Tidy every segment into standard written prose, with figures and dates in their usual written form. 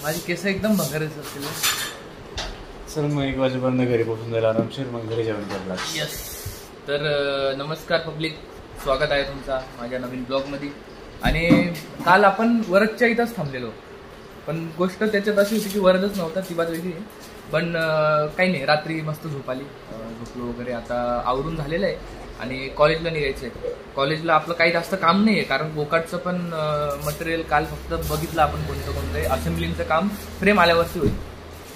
माझी केस एकदम भंगारच असतील. सर मग 1 वाजेपर्यंत घरी पोहोचून जायला आरामशीर, मग घरी जेवण करला. यस. तर नमस्कार पब्लिक, स्वागत आहे तुमचा माझ्या नवीन ब्लॉगमध्ये. आणि काल आपण वरदच्या इथंच थांबलेलो, पण गोष्ट त्याच्यात अशी होती की वरदच नव्हता, ती बात वेगळी आहे. पण काही नाही, रात्री मस्त झोप आली, झोपलो वगैरे. आता आवरून झालेलं आहे आणि कॉलेजला निघायचं आहे. कॉलेजला आपलं काही जास्त काम नाही आहे, कारण गोकाटचं पण मटेरियल काल फक्त बघितलं आपण कोणतं आहे. असेंब्लिंगचं काम फ्रेम आल्यावरती होईल,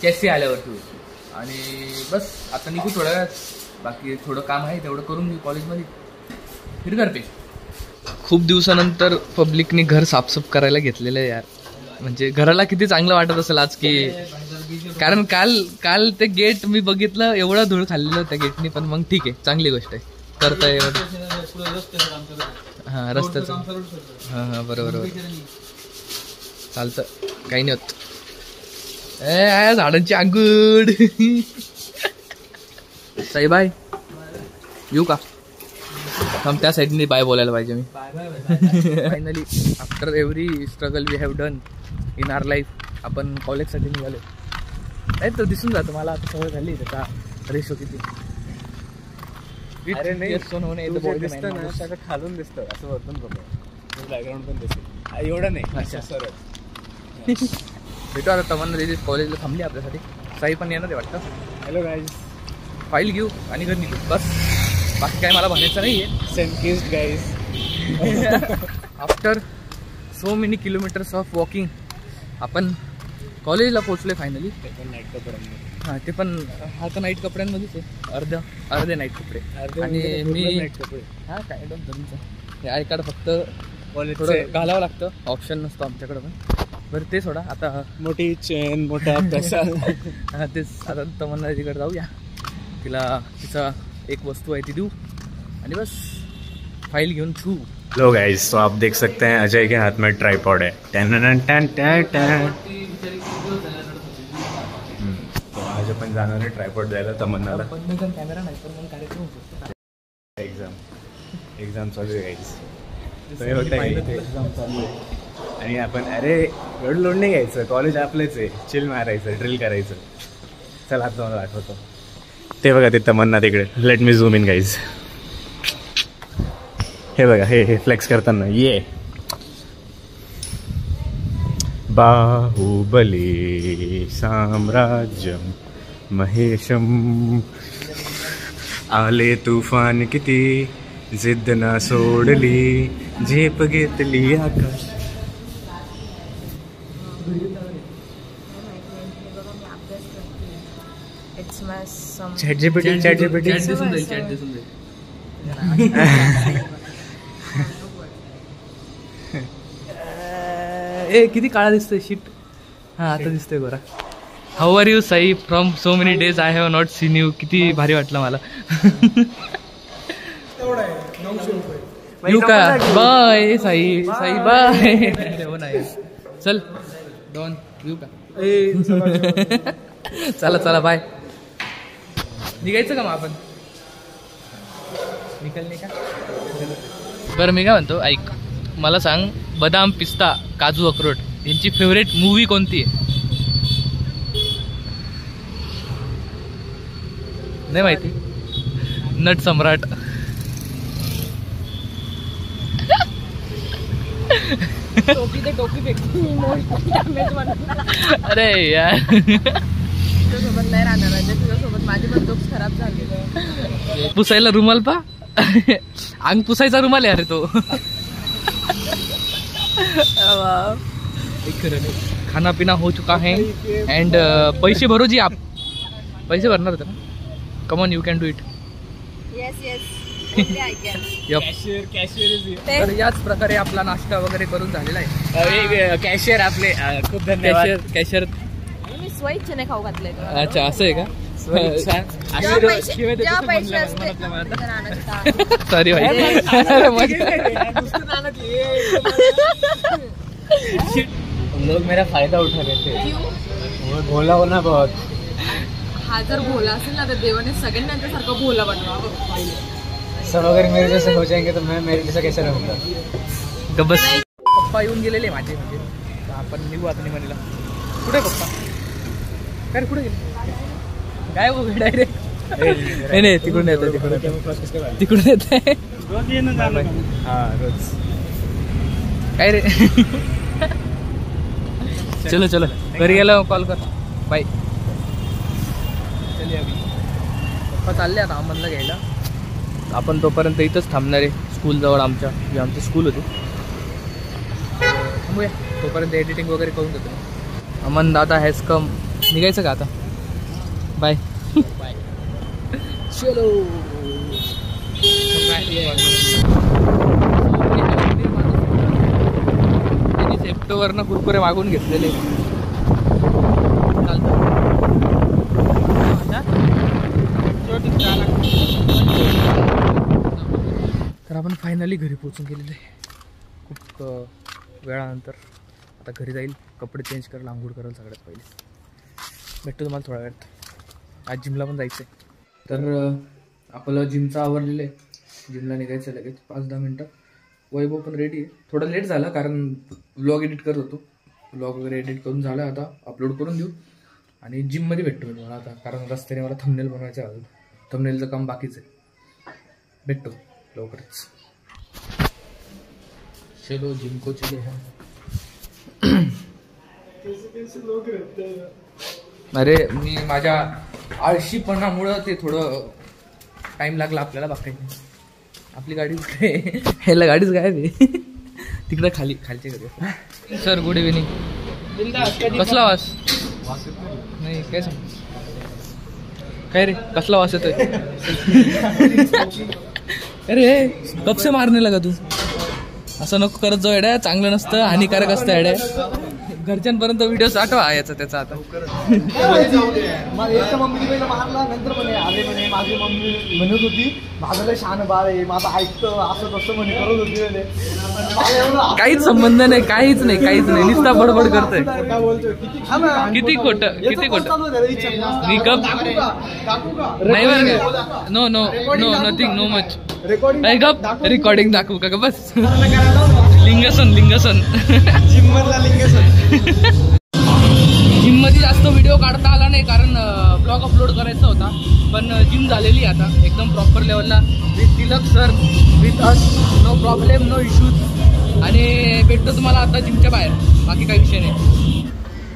चॅसी आल्यावरती होईल. आणि बस आता निघू थोड्या वेळात. बाकी थोडं काम आहे, तेवढं करून घेऊ कॉलेजमध्ये. फिर करते. खूप दिवसानंतर पब्लिकने घर साफसफ करायला घेतलेलं आहे यार. म्हणजे घराला किती चांगलं वाटत असेल आज की, कारण काल ते गेट मी बघितलं, एवढा धूळ खाल्लेलं त्या गेटनी. पण मग ठीक आहे, चांगली गोष्ट आहे, करताय. हां, रस्त्याचं. हां बरोबर चालतं, काही नाही होत. झाडांची अंगूड. साई बाय येऊ का? हम त्या साईडने बाय बोलायला पाहिजे मी. Finally after every struggle we have done in our life, आपण कॉलेजसाठी निघालो. नाही तो दिसून जातो मला आता, सवय झाली त्याचा रेशो किती. अरे नाही, दिसतं ना सगळं खालून दिसतं, असं वरतून बघा, बॅकग्राऊंड पण दिसतं. एवढं नाही. अच्छा सर, भेटू आता. तमन्ना दिदी कॉलेजला थांबली आपल्यासाठी. साई पण येणार आहे वाटतं. हॅलो गाईज, फाईल घेऊ आणि घर निघू, बस. बाकी काय मला म्हणायचं नाही आहे. सेनकिस्ड guys. After so many kilometres of walking आपण कॉलेजला पोहोचले फायनली. नाईट कपड्यांमध्ये. हां ते पण, हा तर नाईट कपड्यांमध्येच आहे, अर्धे नाईट कपडे. आणि मी नाईट कपडे. हां काय डन तुमचं हे आय कार्ड फक्त थोडं घालावं लागतं, ऑप्शन नसतो आमच्याकडं. पण बरं ते सोडा, आता मोठी चेन, मोठा पैसा. हां तेच. आता तमन्ना तिकडे जाऊया, तिला तिचा एक वस्तू आहे ती देऊ आणि बस फाइल घेऊन छू. लो गाइस, तो आप देख सकते हैं अजय के हाथ में ट्राइपॉड है. तो आज आपण जाणार आहे ट्राइपॉड द्यायला तमन्नाला. कॅमेरा नाही पण मग कार्यक्रम होतो. एक्झाम चालू आहे गाईज. एक्झाम चालू आहे आणि आपण अरे एवढं लोड नाही घ्यायचं, कॉलेज आपलंच आहे, चिल मारायचं, ड्रिल करायचं. चला आता मला आठवतो ते बघा, ते तमन्ना तिकडे. Let me zoom in guys. हे बघा, हे फ्लेक्स करताना ये बाहुबली साम्राज्यम महेशम. आले तुफान किती, जिद्द ना सोडली, झेप घेतली आकाश. चॅट जीपीटी दिसून जाईल. ए किती काळा दिसतोय शिट. हां आता दिसतोय गोरा. How are you Sai, from so many days I have not seen you. किती भारी वाटलं मला. येऊ का? Bye Sai, Sai bye. हो नाही चल डॉन, येऊ का? चला चला बाय. निघायचं का मग आपण? निघाल का? बरं मी काय म्हणतो, ऐक मला सांग, बदाम, पिस्ता, काजू, अक्रोड यांची फेवरेट मूवी कोणती आहे? नाही माहिती? नट सम्राट. अरे यार तुझ्यासोबत नाही राहणार आहे, तुझ्यासोबत माझी पण जोक्स खराब झाली. पुसायला रुमाल पा, अंग पुसायचा रुमाल आहे अरे तो. खाना पीना हो चुका है एंड पैसे भरो जी आप. पैसे भरणार होते ना? Come on, you can do it. Yes yes. तर याच प्रकारे आपला नाश्ता वगैरे करून झालेला आहे. कॅशियर आपले खूप धन्यवाद. कॅशियर मी स्वइच्छेने खाऊ घातलंय. अच्छा असं आहे का? सॉरी भाई. लोग मेरा फायदा उठा रहे थे. वो भोला हो ना बहुत. हा जर भोला असेल ना तर देवाने सगळ्यांना सारखं भोला बनवा. सब अगर मेरे जैसे हो जाएंगे तो मैं मेरे जैसा कैसे रहूँगा. बस पप्पा येऊन गेलेले माझे, म्हणजे आपण निघू आता निमणीला. कुठे पप्पा काय कुठे गेले काय हो डायरेक्ट नाही तिकडून येत तिकडून येत हा रोज काय रे चलो चलो घरी गेला कॉल कर बाय पप्पा चालले आता अहमदला घ्यायला आपण तोपर्यंत इथंच थांबणार आहे स्कूलजवळ आमच्या जे आमची स्कूल होती थांबूया तोपर्यंत एडिटिंग वगैरे करून देतो अमन दादा हॅज कम निघायचं का आता बाय बाय चलो त्यांनी सेप्टोवरनं कुरकुरे मागून घेतलेले तर आपण फायनली घरी पोहोचून गेलेले खूप वेळानंतर आता घरी जाईल कपडे चेंज करायला आंघोळ करायला सगळ्यात पहिले भेटतो तुम्हाला थोड्या वेळात आज जिमला पण जायचं आहे तर आपलं जिमचं आवरलेलं आहे जिमला निघायचं लगेच 5-10 मिनटं वैभव पण रेडी आहे थोडं लेट झालं कारण व्लॉग एडिट करत होतो व्लॉग वगैरे एडिट करून झालं आता अपलोड करून देऊ आणि जिममध्ये भेटतो मी तुम्हाला आता कारण रस्त्याने मला थंबनेल बनवायचं आहे थंबनेलचं काम बाकीच आहे भेटतो लवकरच चलो जिम को चले हैं अरे मी माझ्या आळशीपणामुळं ते थोडं टाइम लागला आपल्याला बाकी आपली गाडी कुठे ह्याला गाडीच गायब आहे तिकडं खालच्या घरी सर गुड इव्हिनिंग कसला वास नाही काय सांग काय रे कसला वास येतोय अरे कब से मारने लगा तू असं नको करत जाऊ एड्या चांगलं नसतं हानिकारक असतं एड्या घरच्यांपर्यंत व्हिडिओ आठवा याचा त्याचा आता मम्मी पहिला मारला नंतर म्हणे आले म्हणे माझी मम्मी म्हणत होती माझं लय शान बाळ आहे माझं ऐकतं असं तसं म्हणे करत होती म्हणे काहीच संबंध नाही काहीच नाही नुसता बडबड करतोय काय बोलतोय किती खोटं मी कप नाही बरं का no no no nothing no much recording दाखवू का बस लिंगसन जिम मधला लिंगसन जिम मध्ये जास्त व्हिडिओ काढता आला नाही कारण ब्लॉग अपलोड करायचा होता पण जिम झालेली आता एकदम प्रॉपर लेवलला with Tilak sir with us no problem no issues आणि भेटतो तुम्हाला आता जिमच्या बाहेर बाकी काही विषय नाही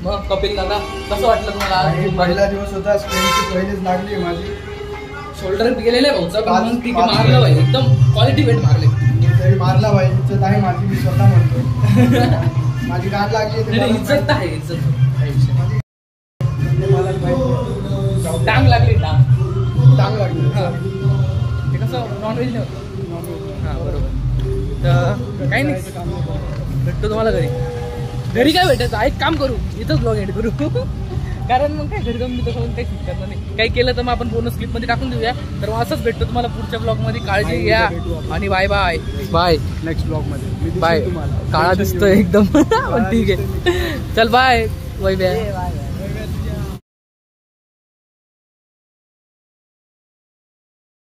मग कपिल दादा कसं वाटलं तुम्हाला पहिला दिवस होता स्प्रिंटची पहिलीच लागली माझी शोल्डर गेलेले भाऊचा पण मग ठीक मारलं भाई एकदम क्वालिटी वेट मारले तरी मारला भाई इज्जत आहे माझी मी स्वतः म्हणतो माझी गाठ लागली इज्जत आहे इज्जत टांग लागली टांग लागली ते कसं नॉनव्हेज नाही हां बरोबर तर काही नाही भेटतो तुम्हाला घरी काय भेटायचं एक काम करू इथंच ब्लॉग एड करू कारण मग काय घरी जाऊन मी तसं काही फिट करणार नाही काही केलं तर मग आपण बोनस क्लिपमध्ये टाकून देऊया तर मग असंच भेटतो तुम्हाला पुढच्या ब्लॉगमध्ये काळजी घ्या आणि bye bye bye next blog मध्ये बाय काळा दिसतोय एकदम पण ठीक आहे चल बाय बाय बाय